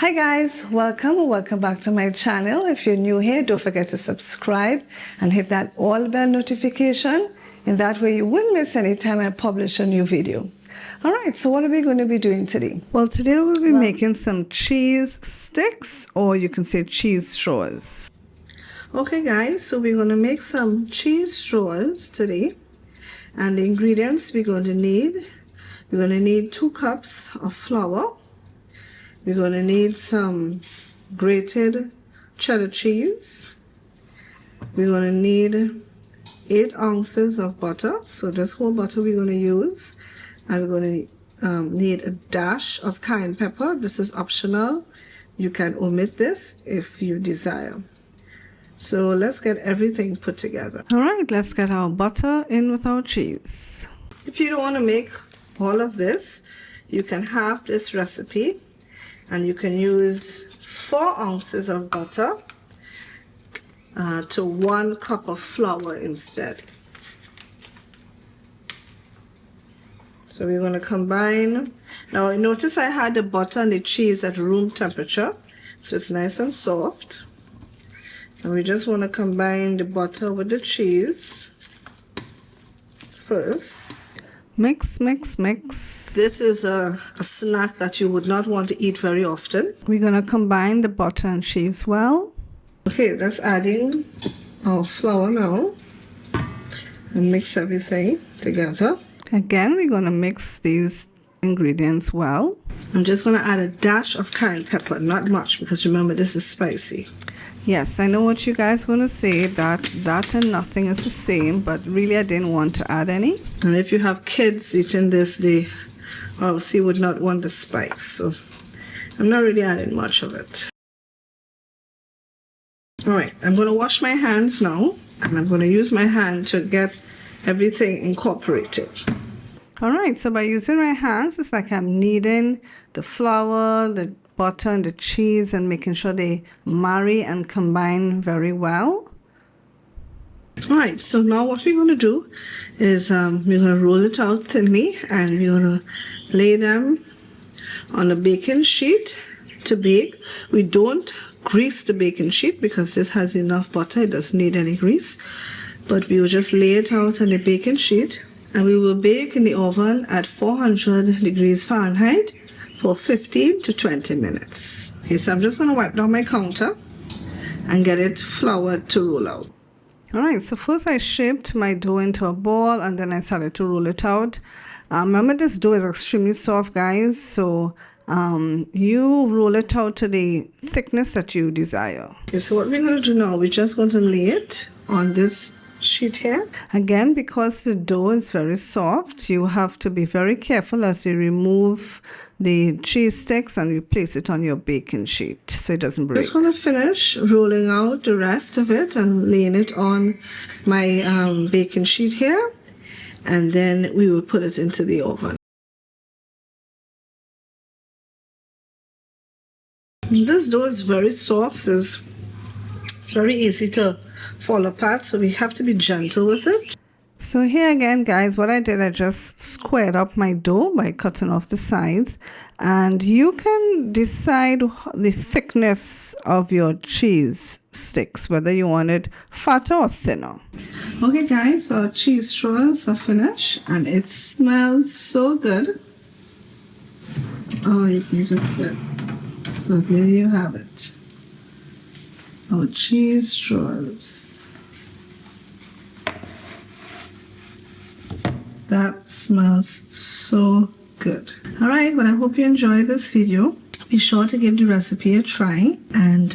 Hi guys, welcome back to my channel. If you're new here, don't forget to subscribe and hit that all bell notification. In that way you won't miss any time I publish a new video. Alright, so what are we going to be doing today? Well, today we'll be making some cheese sticks, or you can say cheese straws. Okay guys, so we're going to make some cheese straws today, and the ingredients we're going to need 2 cups of flour. We're going to need some grated cheddar cheese. We're going to need 8 ounces of butter. So this whole butter we're going to use. And we're going to need a dash of cayenne pepper. This is optional. You can omit this if you desire. So let's get everything put together. All right, let's get our butter in with our cheese. If you don't want to make all of this, you can halve this recipe. And you can use 4 ounces of butter to 1 cup of flour instead. So we're going to combine. Now notice I had the butter and the cheese at room temperature, so it's nice and soft. And we just want to combine the butter with the cheese first. Mix, mix, mix. This is a snack that you would not want to eat very often. We're going to combine the butter and cheese well. Okay, that's adding our flour now. And mix everything together. Again, we're going to mix these ingredients well. I'm just going to add a dash of cayenne pepper, not much, because remember this is spicy. Yes, I know what you guys want to say, that and nothing is the same, but really I didn't want to add any. And if you have kids eating this, they obviously would not want the spice, so I'm not really adding much of it. Alright, I'm going to wash my hands now, and I'm going to use my hand to get everything incorporated. Alright, so by using my hands, it's like I'm kneading the flour, the butter and the cheese, and making sure they marry and combine very well. Alright, so now what we're going to do is we're going to roll it out thinly, and we're going to lay them on a baking sheet to bake. We don't grease the baking sheet because this has enough butter, it doesn't need any grease, but we will just lay it out on the baking sheet, and we will bake in the oven at 400 degrees Fahrenheit for 15 to 20 minutes. Okay, so I'm just going to wipe down my counter and get it floured to roll out. Alright, so first I shaped my dough into a ball, and then I started to roll it out. Remember, this dough is extremely soft, guys, so you roll it out to the thickness that you desire. Okay, so what we're going to do now, we're just going to lay it on this sheet here. Again, because the dough is very soft, you have to be very careful as you remove the cheese sticks and you place it on your baking sheet so it doesn't break. I'm just going to finish rolling out the rest of it and laying it on my baking sheet here, and then we will put it into the oven. This dough is very soft, so it's very easy to fall apart, so we have to be gentle with it. So here again, guys, what I did, I just squared up my dough by cutting off the sides, and you can decide the thickness of your cheese sticks, whether you want it fatter or thinner. Okay guys, our cheese straws are finished, and it smells so good. Oh, you can just get. So there you have it, our cheese straws. That smells so good. Alright, well, I hope you enjoyed this video. Be sure to give the recipe a try, and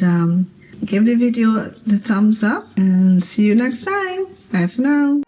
give the video the thumbs up, and see you next time. Bye for now.